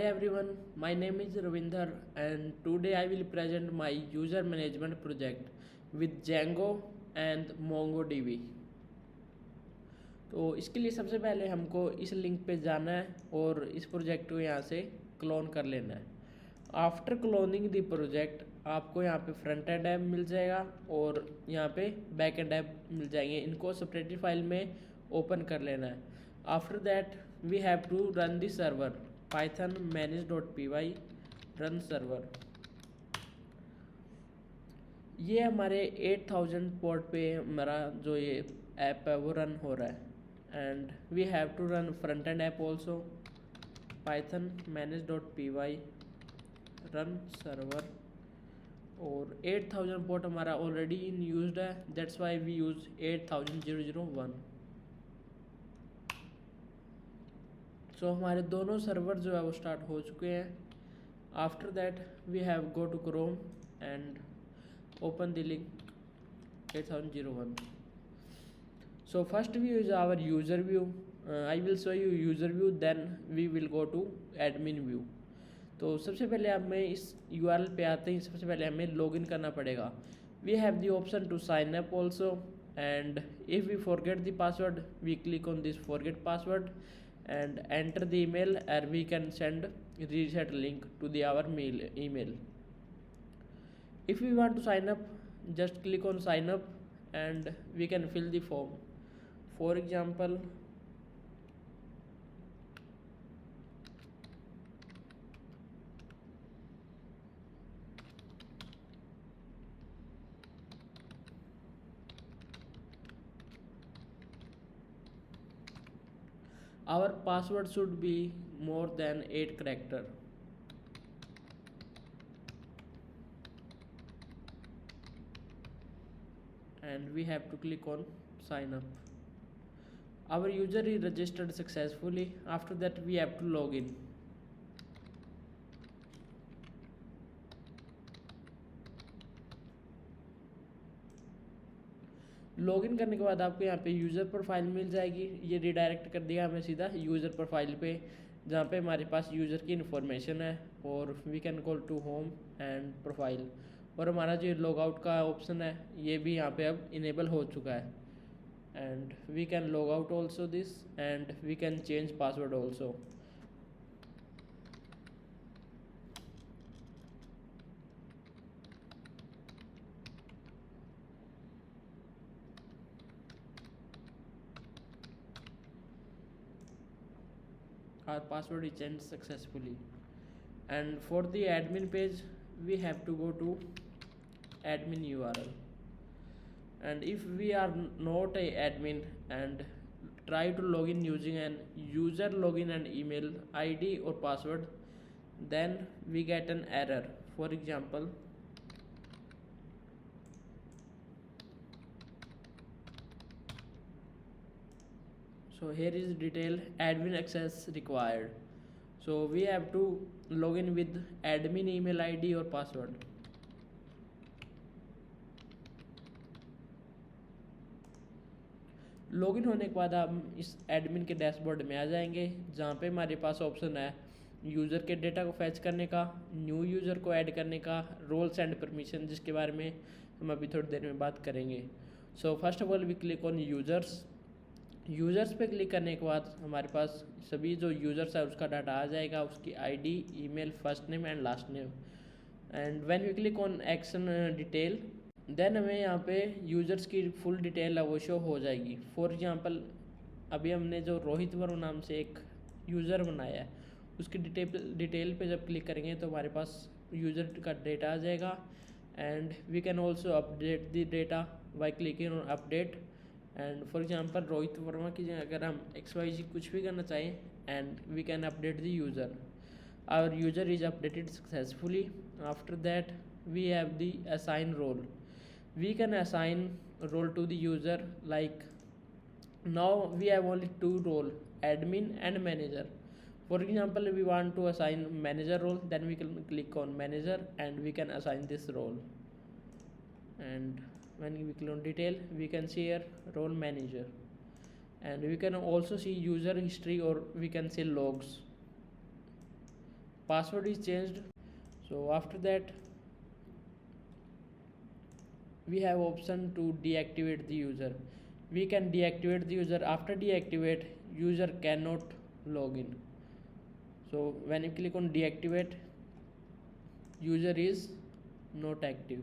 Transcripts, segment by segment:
Hi everyone, my name is Ravinder and today I will present my user management project with Django and MongoDB। तो इसके लिए सबसे पहले हमको इस लिंक पे जाना है और इस प्रोजेक्ट को यहाँ से क्लोन कर लेना है। आफ्टर क्लोनिंग द प्रोजेक्ट आपको यहाँ पे फ्रंट एंड ऐप मिल जाएगा और यहाँ पे बैक एंड ऐप मिल जाएंगे। इनको सेपरेटली फाइल में ओपन कर लेना है। After that we have to run the server python manage.py run server. ये हमारे 8000 पोर्ट पे हमारा जो ये ऐप है वो रन हो रहा है and we have to run front end app also python manage.py run server. और 8000 पोर्ट हमारा ऑलरेडी इन यूज्ड है, that's why we use 8000 so हमारे दोनों सर्वर जो है वो स्टार्ट हो चुके हैं। After that we have go to Chrome and open the link 8001। So first we use our user view. I will show you user view, then we will go to admin view. तो सबसे पहले हमें इस URL पे आते ही सबसे पहले हमें लॉगिन करना पड़ेगा। We have the option to sign up also and if we forget the password we click on this forget password and enter the email, or we can send reset link to the our email. If we want to sign up, just click on sign up and we can fill the form. For example, our password should be more than 8 character. And we have to click on sign up. Our user is registered successfully. After that we have to log in. Login करने के बाद आपको यहाँ पे user profile मिल जाएगी। ये redirect कर दिया हमें सीधा यूज़र प्रोफाइल पे, जहाँ पे हमारे पास यूज़र की इन्फॉर्मेशन है और we can call to home and profile. और हमारा जो लॉग आउट का ऑप्शन है ये भी यहाँ पे अब इनेबल हो चुका है and we can log out also this and we can change password also. Our password is changed successfully. And for the admin page we have to go to admin URL. And if we are not a admin and try to log in using an user login and email ID or password, then we get an error. For example, so here is detail admin access required. So we have to log in with admin email ID or password. Login होने के बाद हम इस admin के dashboard में आ जाएंगे, जहाँ पे हमारे पास ऑप्शन है यूज़र के डेटा को फैच करने का, न्यू यूज़र को ऐड करने का, रोल्स एंड परमिशन, जिसके बारे में हम अभी थोड़ी देर में बात करेंगे। So first of all we click on users पे क्लिक करने के बाद हमारे पास सभी जो यूज़र्स है उसका डाटा आ जाएगा, उसकी ID, email, first name and last name. And when we click on action detail then हमें यहाँ पे यूज़र्स की फुल डिटेल है वो शो हो जाएगी। फॉर एग्जांपल अभी हमने जो रोहित वर्मा नाम से एक यूज़र बनाया है उसकी डिटेल पे जब क्लिक करेंगे तो हमारे पास यूज़र का डेटा आ जाएगा and we can also update the data by clicking on update. And for example Rohit Verma की जगह अगर हम XYZ कुछ भी करना चाहें and we can update the user. Our user is updated successfully. After that we have the assign role. We can assign role to the user, like now we have only two role, admin and manager. For example, we want to assign manager role, then we can click on manager and we can assign this role. And when we click on detail we can see here role manager, and we can also see user history or we can see logs. password is changed. So after that we have option to deactivate the user. We can deactivate the user. After deactivate, user cannot log in. So when you click on deactivate, user is not active.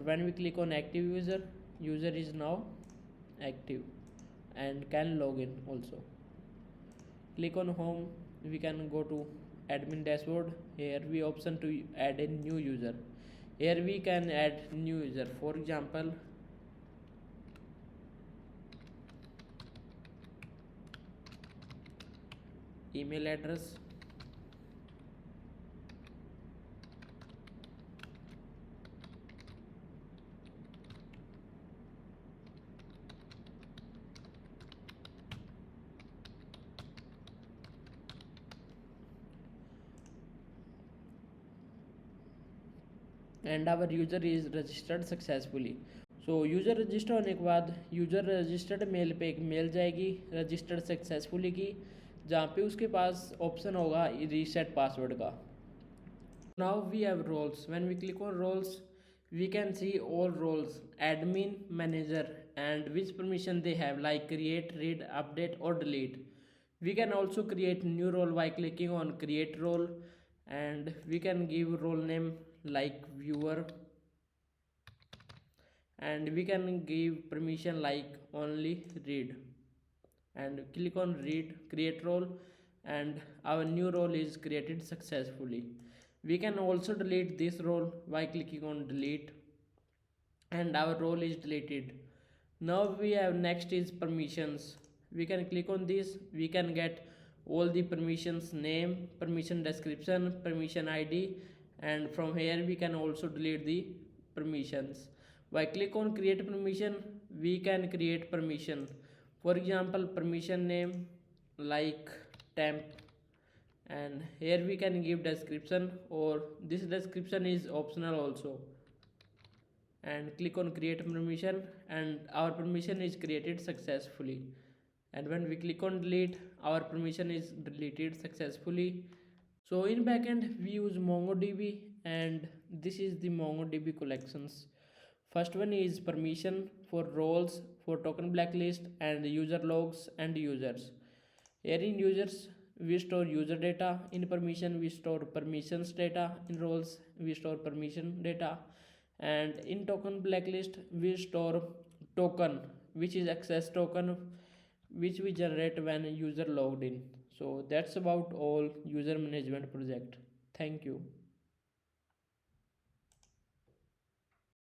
When we click on active user, user is now active and can log in also. Click on home, we can go to admin dashboard. Here we option to add a new user. Here we can add new user. For example, email address, and our user is registered successfully. So user register होने के बाद user registered mail पे एक mail जाएगी registered successfully की, जहाँ पे उसके पास ऑप्शन होगा रीसेट पासवर्ड का. Now we have roles. When we click on roles, we can see all roles, admin, manager, and which permission they have, like create, read, update, or delete. We can also create new role by clicking on create role, and we can give role name like viewer, and we can give permission like only read, and click on read, create role, and our new role is created successfully. We can also delete this role by clicking on delete, and our role is deleted. Now we have next is permissions. We can click on this. We can get all the permissions, name, permission description, permission ID, and from here we can also delete the permissions. By click on create permission, we can create permission. For example, permission name like temp, and here we can give description, or this description is optional also, and click on create permission, and our permission is created successfully. And when we click on delete, our permission is deleted successfully. So in backend we use MongoDB, and this is the MongoDB collections. First one is permission for roles, for token blacklist, and user logs and users. Here in users we store user data, in permission we store permissions data, in roles we store permission data, and in token blacklist we store token, which is access token, which we generate when user logged in. So that's about all user management project. Thank you.